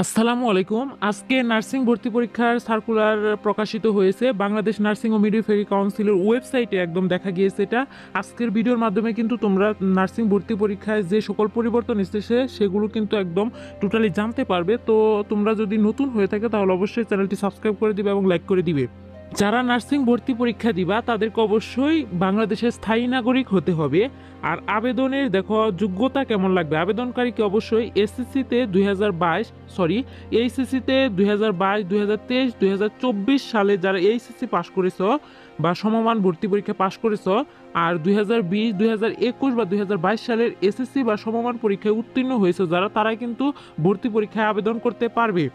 আসসালামু আলাইকুম। আজকে নার্সিং ভর্তি পরীক্ষার সার্কুলার প্রকাশিত হয়েছে। বাংলাদেশ নার্সিং ও মিডওয়াইফারি কাউন্সিলের ওয়েবসাইটে একদম দেখা গিয়েছে এটা। আজকের ভিডিওর মাধ্যমে কিন্তু তোমরা নার্সিং ভর্তি পরীক্ষায় যে সকল পরিবর্তন এসেছে সেগুলো কিন্তু একদম টোটালি জানতে পারবে। তো তোমরা যদি নতুন হয়ে থাকে তাহলে অবশ্যই চ্যানেলটি সাবস্ক্রাইব করে দিবে এবং লাইক করে দিবে। যারা নার্সিং ভর্তি পরীক্ষা দিবা তাদেরকে অবশ্যই বাংলাদেশের স্থায়ী নাগরিক হতে হবে। আর আবেদনের দেখো যোগ্যতা কেমন লাগবে, আবেদনকারীকে অবশ্যই এসএসসিতে 2022 সালে যারা এইচএসসি পাশ করেছ বা সমমান ভর্তি পরীক্ষা পাশ করেছ, আর 2020 2021 বা 2022 সালের এসএসসি বা সমমান পরীক্ষায় উত্তীর্ণ হয়েছে যারা, তারাই কিন্তু ভর্তি পরীক্ষায় আবেদন করতে পারবে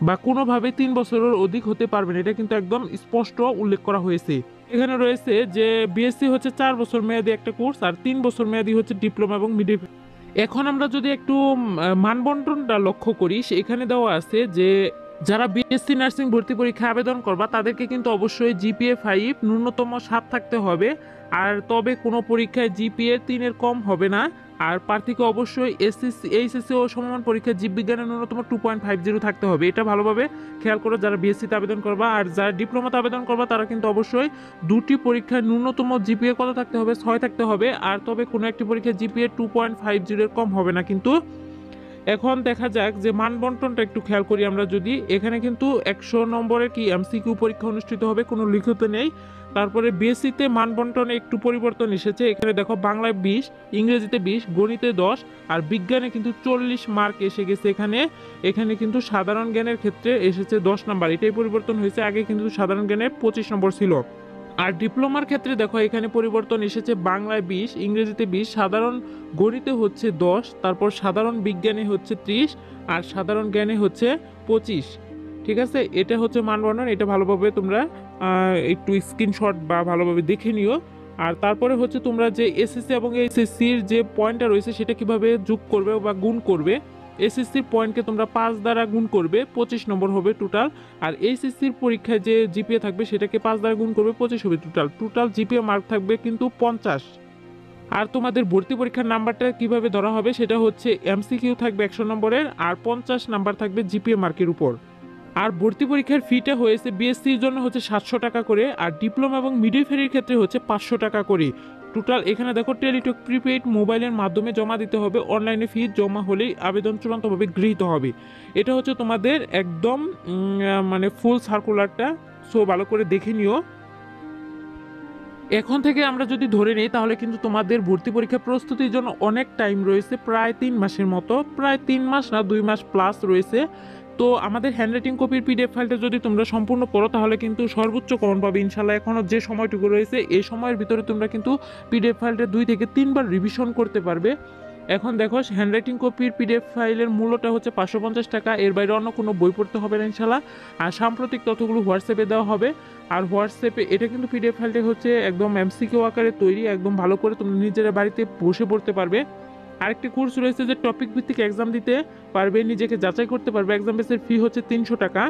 বা কোনোভাবে 3 বছরের অধিক হতে পারবে না। এটা কিন্তু একদম স্পষ্ট উল্লেখ করা হয়েছে। এখানে রয়েছে যে বিএসসি হচ্ছে 4 বছর মেয়াদী একটা কোর্স, আর 3 বছর মেয়াদী হচ্ছে ডিপ্লোমা এবং মিড। এখন আমরা যদি একটু মানবন্টনটা লক্ষ্য করি, এখানে দেওয়া আছে যে যারা বিএসসি নার্সিং ভর্তি পরীক্ষা আবেদন করবা তাদেরকে কিন্তু অবশ্যই জিপিএ 5 ন্যূনতম 7 থাকতে হবে। আর তবে কোনো পরীক্ষায় জিপিএ 3-এর কম হবে না। আর প্রার্থীকে অবশ্যই এসএসসি এইচএসসি ও সমমান পরীক্ষায় জীববিজ্ঞানের ন্যূনতম 2.50 থাকতে হবে। এটা ভালোভাবে খেয়াল করো যারা বিএসসিতে আবেদন করবা। আর যারা ডিপ্লোমাতে আবেদন করবা তারা কিন্তু অবশ্যই দুটি পরীক্ষায় ন্যূনতম জিপিএ কত থাকতে হবে, 6 থাকতে হবে। আর তবে কোনো একটি পরীক্ষায় জিপিএ 2.50-এর কম হবে না কিন্তু। এখন দেখা যাক যে মানবন্টনটা একটু খেয়াল করি আমরা যদি। এখানে কিন্তু 100 নম্বরের কি এমসিকিউ পরীক্ষা অনুষ্ঠিত হবে, কোনো লিখিত নেই। তারপরে বিএসসিতে মানবন্টনে একটু পরিবর্তন এসেছে। এখানে দেখো বাংলায় 20, ইংরেজিতে 20, গণিতে 10, আর বিজ্ঞানে কিন্তু 40 মার্ক এসে গেছে এখানে। এখানে কিন্তু সাধারণ জ্ঞানের ক্ষেত্রে এসেছে 10 নাম্বার, এটাই পরিবর্তন হয়েছে। আগে কিন্তু সাধারণ জ্ঞানে 25 নম্বর ছিল। আর ডিপ্লোমার ক্ষেত্রে দেখো এখানে পরিবর্তন এসেছে, বাংলায় 20, ইংরেজিতে 20, সাধারণ গণিতে হচ্ছে 10, তারপর সাধারণ বিজ্ঞানে হচ্ছে 30, আর সাধারণ জ্ঞানে হচ্ছে 25। ঠিক আছে, এটা হচ্ছে মানবন্ধন। এটা ভালোভাবে তোমরা একটু স্ক্রিনশট বা ভালোভাবে দেখে নিও। আর তারপরে হচ্ছে তোমরা যে এসএসসি এবং এইচএসসির যে পয়েন্টটা রয়েছে সেটা কিভাবে যোগ করবে বা গুণ করবে। এসএসসির পয়েন্টকে তোমরা 5 দ্বারা গুণ করবে, 25 নম্বর হবে টোটাল। আর এইচএসসির পরীক্ষায় যে জিপিএ থাকবে সেটাকে 5 দ্বারা গুণ করবে, 25 হবে টোটাল জিপিএ মার্ক থাকবে কিন্তু 50। আর তোমাদের ভর্তি পরীক্ষার নাম্বারটা কিভাবে ধরা হবে সেটা হচ্ছে এমসিকিউ থাকবে 100 নম্বরের, আর 50 নাম্বার থাকবে জিপিএ মার্কের উপর। আর ভর্তি পরীক্ষার ফিটা হয়েছে বিএসসির জন্য হচ্ছে 700 টাকা করে, আর ডিপ্লোমা এবং মিডওয়াইফারির ক্ষেত্রে হচ্ছে 500 টাকা করে টোটাল। এখানে দেখো টেলিটক প্রিপেইড মোবাইলের মাধ্যমে জমা দিতে হবে। অনলাইনে ফি জমা হলেই আবেদন চূড়ান্তভাবে গৃহীত হবে। এটা হচ্ছে তোমাদের একদম মানে ফুল সার্কুলারটা। সো ভালো করে দেখে নিও। এখন থেকে আমরা যদি ধরে নিই তাহলে কিন্তু তোমাদের ভর্তি পরীক্ষা প্রস্তুতির জন্য অনেক টাইম রয়েছে, প্রায় 3 মাসের মতো, প্রায় 3 মাস না 2 মাস প্লাস রয়েছে। তো আমাদের হ্যান্ডরাইটিং কপির পিডিএফ ফাইলটা যদি তোমরা সম্পূর্ণ পড়ো তাহলে কিন্তু সর্বোচ্চ কমন পাবে ইনশাল্লাহ। এখনও যে সময়টুকু রয়েছে এই সময়ের ভিতরে তোমরা কিন্তু পিডিএফ ফাইলটা 2 থেকে 3 বার রিভিশন করতে পারবে। এখন দেখো হ্যান্ডরাইটিং কপির পিডিএফ ফাইলের মূল্যটা হচ্ছে 550 টাকা, এর বাইরে অন্য কোনো বই পড়তে হবে না ইনশাল্লাহ। আর সাম্প্রতিক তথ্যগুলো হোয়াটসঅ্যাপে দেওয়া হবে। আর হোয়াটসঅ্যাপে এটা কিন্তু পিডিএফ ফাইলটা হচ্ছে একদম এমসিকিউ আকারে তৈরি, একদম ভালো করে তোমরা নিজেরা বাড়িতে বসে পড়তে পারবে। আরেকটি কোর্স রয়েছে যে টপিক ভিত্তিক এক্সাম দিতে পারবে, নিজেকে যাচাই করতে পারবে। এক্সাম বেসের ফি হচ্ছে 300 টাকা।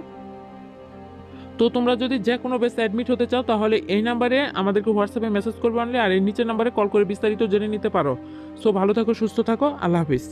তো তোমরা যদি যে কোনো বেসে অ্যাডমিট হতে চাও তাহলে এই নাম্বারে আমাদেরকে হোয়াটসঅ্যাপে মেসেজ করবে অনলি, আর এই নিচের নাম্বারে কল করে বিস্তারিত জেনে নিতে পারো। সো ভালো থাকো, সুস্থ থাকো, আল্লাহ হাফিজ।